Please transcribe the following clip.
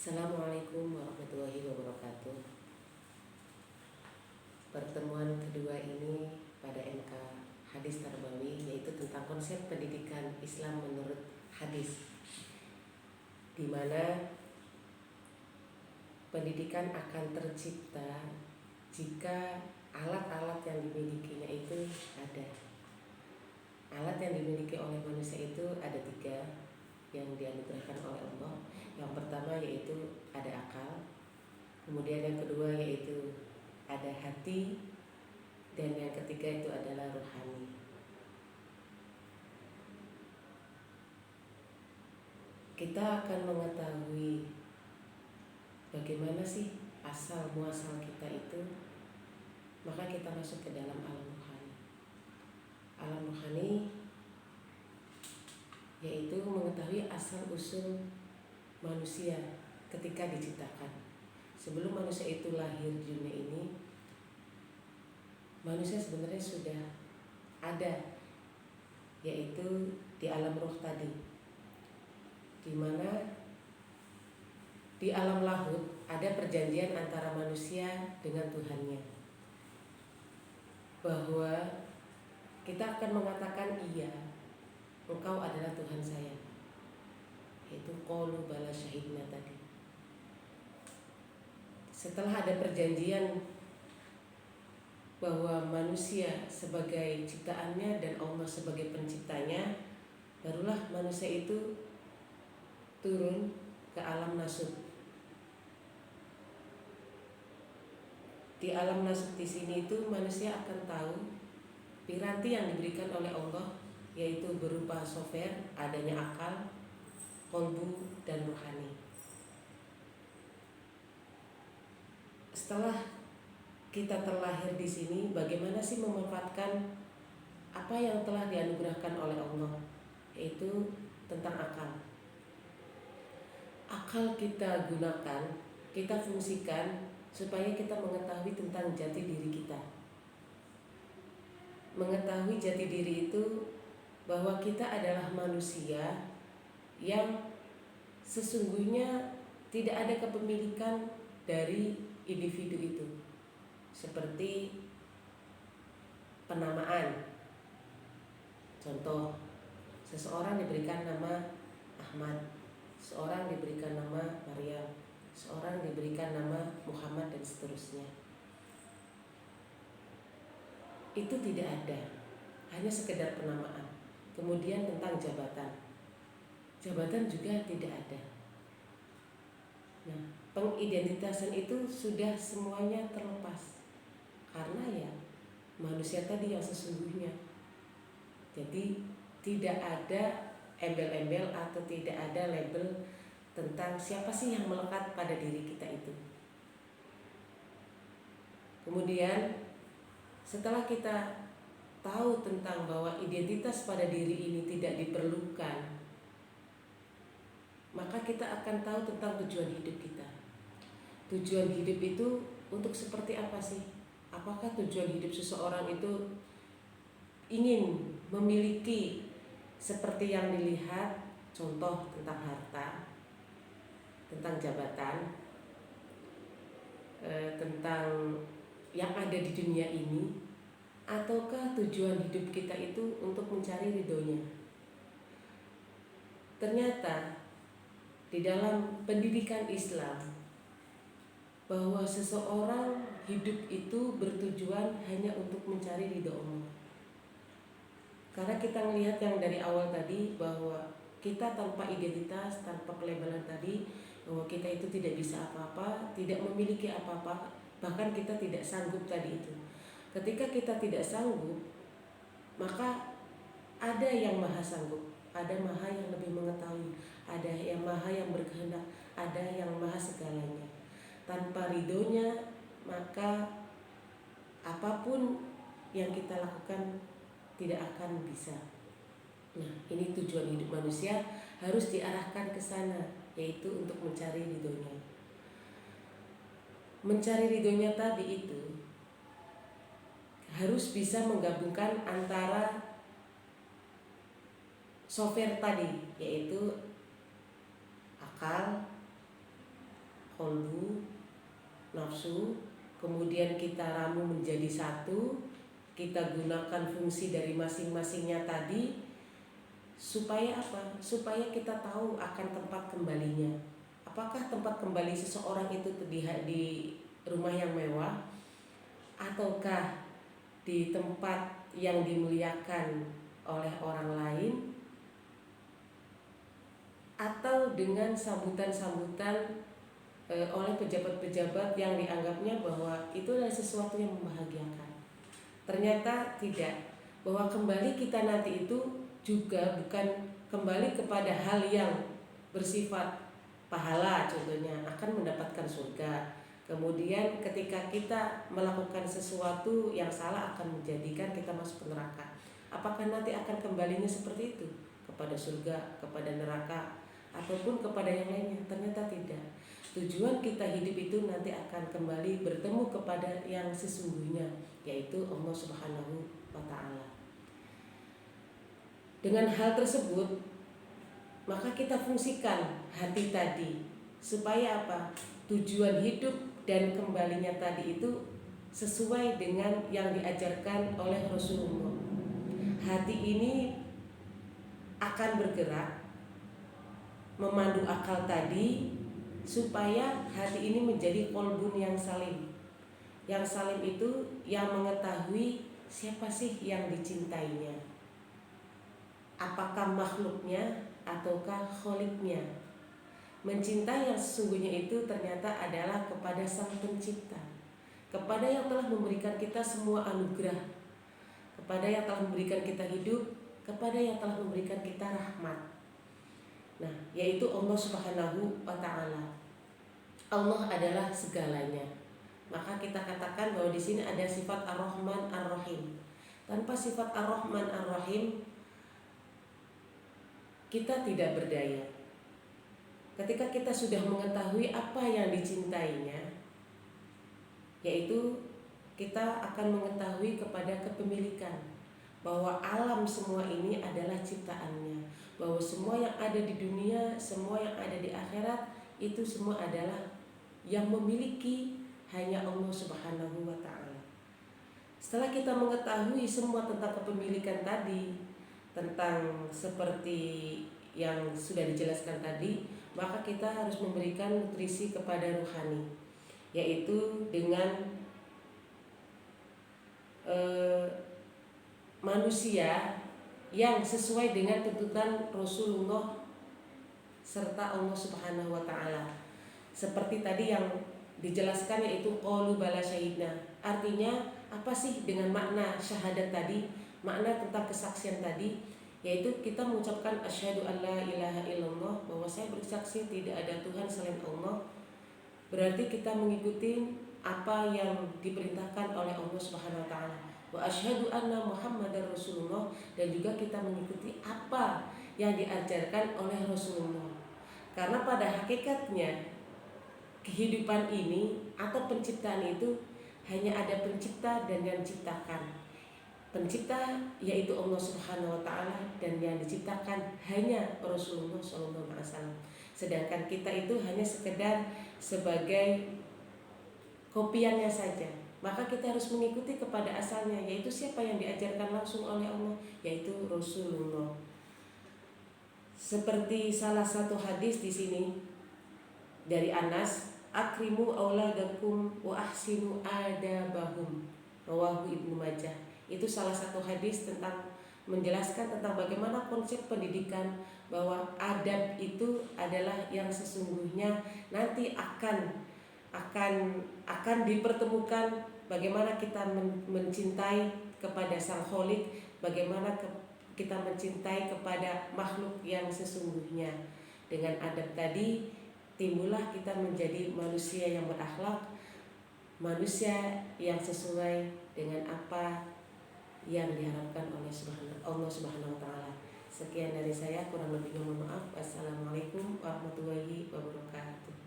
Assalamualaikum warahmatullahi wabarakatuh. Pertemuan kedua ini pada MK Hadis Tarbawi, yaitu tentang konsep pendidikan Islam menurut hadis, di mana pendidikan akan tercipta jika alat-alat yang dimilikinya itu ada. Alat yang dimiliki oleh manusia itu ada 3 yang dianugerahkan oleh Allah. Yang pertama yaitu ada akal, kemudian yang kedua yaitu ada hati, dan yang ketiga itu adalah rohani. Kita akan mengetahui bagaimana sih asal muasal kita itu, maka kita masuk ke dalam alam rohani. Alam rohani yaitu mengetahui asal usul manusia ketika diciptakan. Sebelum manusia itu lahir di dunia ini, manusia sebenarnya sudah ada, yaitu di alam roh tadi, di mana di alam lahut ada perjanjian antara manusia dengan Tuhannya, bahwa kita akan mengatakan iya, engkau adalah Tuhan saya, yaitu qalu bala syahidna tadi. Setelah ada perjanjian bahwa manusia sebagai ciptaannya dan Allah sebagai penciptanya, barulah manusia itu turun ke alam nasut. Di alam nasut di sini itu manusia akan tahu piranti yang diberikan oleh Allah, yaitu berupa software, adanya akal, qalbu, dan rohani. Setelah kita terlahir di sini, bagaimana sih memanfaatkan apa yang telah dianugerahkan oleh Allah, yaitu tentang akal. Akal kita gunakan, kita fungsikan supaya kita mengetahui tentang jati diri kita. Mengetahui jati diri itu bahwa kita adalah manusia yang sesungguhnya tidak ada kepemilikan dari individu itu, seperti penamaan. Contoh, seseorang diberikan nama Ahmad, seorang diberikan nama Maryam, seorang diberikan nama Muhammad, dan seterusnya. Itu tidak ada, hanya sekedar penamaan. Kemudian tentang jabatan juga tidak ada. Nah, pengidentitasan itu sudah semuanya terlepas, karena ya manusia tadi yang sesungguhnya. Jadi tidak ada embel-embel atau tidak ada label tentang siapa sih yang melekat pada diri kita itu. Kemudian setelah kita tahu tentang bahwa identitas pada diri ini tidak diperlukan, maka kita akan tahu tentang tujuan hidup kita. Tujuan hidup itu untuk seperti apa sih? Apakah tujuan hidup seseorang itu ingin memiliki seperti yang dilihat, contoh tentang harta, tentang jabatan, tentang yang ada di dunia ini, ataukah tujuan hidup kita itu untuk mencari ridhonya? Ternyata di dalam pendidikan Islam, bahwa seseorang hidup itu bertujuan hanya untuk mencari ridho Allah. Karena kita melihat yang dari awal tadi, bahwa kita tanpa identitas, tanpa pelabelan tadi, bahwa kita itu tidak bisa apa-apa, tidak memiliki apa-apa, bahkan kita tidak sanggup tadi itu. Ketika kita tidak sanggup, maka ada yang maha sanggup, ada maha yang lebih mengetahui, ada yang maha yang berkehendak, ada yang maha segalanya. Tanpa ridhonya, maka apapun yang kita lakukan tidak akan bisa. Nah, ini tujuan hidup manusia harus diarahkan ke sana, yaitu untuk mencari ridhonya. Mencari ridhonya tadi itu harus bisa menggabungkan antara software tadi, yaitu akal, kolbu, nafsu, kemudian kita ramu menjadi satu, kita gunakan fungsi dari masing-masingnya tadi, supaya apa? Supaya kita tahu akan tempat kembalinya. Apakah tempat kembali seseorang itu di rumah yang mewah, ataukah di tempat yang dimuliakan oleh orang lain, atau dengan sambutan-sambutan oleh pejabat-pejabat yang dianggapnya bahwa itu adalah sesuatu yang membahagiakan. Ternyata tidak, bahwa kembali kita nanti itu juga bukan kembali kepada hal yang bersifat pahala, contohnya akan mendapatkan surga. Kemudian ketika kita melakukan sesuatu yang salah akan menjadikan kita masuk ke neraka. Apakah nanti akan kembalinya seperti itu? Kepada surga, kepada neraka, ataupun kepada yang lainnya? Ternyata tidak. Tujuan kita hidup itu nanti akan kembali bertemu kepada yang sesungguhnya, yaitu Allah Subhanahu wa Ta'ala. Dengan hal tersebut, maka kita fungsikan hati tadi supaya apa? Tujuan hidup dan kembalinya tadi itu sesuai dengan yang diajarkan oleh Rasulullah. Hati ini akan bergerak memandu akal tadi supaya hati ini menjadi kolbun yang salim. Yang salim itu yang mengetahui siapa sih yang dicintainya, apakah makhluknya ataukah kholiknya. Mencintai yang sesungguhnya itu ternyata adalah kepada Sang Pencipta, kepada yang telah memberikan kita semua anugerah, kepada yang telah memberikan kita hidup, kepada yang telah memberikan kita rahmat. Nah, yaitu Allah Subhanahu wa Ta'ala. Allah adalah segalanya. Maka kita katakan bahwa di sini ada sifat Ar-Rahman Ar-Rahim. Tanpa sifat Ar-Rahman Ar-Rahim, kita tidak berdaya. Ketika kita sudah mengetahui apa yang dicintainya, yaitu kita akan mengetahui kepada kepemilikan, bahwa alam semua ini adalah ciptaannya, bahwa semua yang ada di dunia, semua yang ada di akhirat, itu semua adalah yang memiliki hanya Allah Subhanahu wa Ta'ala. Setelah kita mengetahui semua tentang kepemilikan tadi, tentang seperti yang sudah dijelaskan tadi, maka kita harus memberikan nutrisi kepada rohani, yaitu dengan manusia yang sesuai dengan tuntutan Rasulullah serta Allah Subhanahu wa Ta'ala. Seperti tadi yang dijelaskan, yaitu qalu bala syahidna. Artinya apa sih dengan makna syahadat tadi, makna tentang kesaksian tadi, yaitu kita mengucapkan asyhadu an la ilaha illallah, bahwa saya bersaksi tidak ada Tuhan selain Allah. Berarti kita mengikuti apa yang diperintahkan oleh Allah Subhanahu wa Ta'ala. Wa asyhadu anna Muhammadar Rasulullah, dan juga kita mengikuti apa yang diajarkan oleh Rasulullah. Karena pada hakikatnya kehidupan ini atau penciptaan itu hanya ada pencipta dan yang diciptakan. Pencipta yaitu Allah Subhanahu wa Ta'ala, dan yang diciptakan hanya Rasulullah SAW. Sedangkan kita itu hanya sekedar sebagai kopiannya saja. Maka kita harus mengikuti kepada asalnya, yaitu siapa yang diajarkan langsung oleh Allah, yaitu Rasulullah. Seperti salah satu hadis di sini dari Anas, akrimu auladakum wa ahsinu adabahum, rawahu Ibnu Majah. Itu salah satu hadis tentang menjelaskan tentang bagaimana konsep pendidikan, bahwa adab itu adalah yang sesungguhnya nanti akan dipertemukan, bagaimana kita mencintai kepada Sang Kholik, bagaimana kita mencintai kepada makhluk yang sesungguhnya. Dengan adab tadi timbullah kita menjadi manusia yang berakhlak, manusia yang sesuai dengan apa yang diharapkan oleh Allah Subhanahu wa Ta'ala. Sekian dari saya, kurang lebihnya mohon maaf. Wassalamualaikum warahmatullahi wabarakatuh.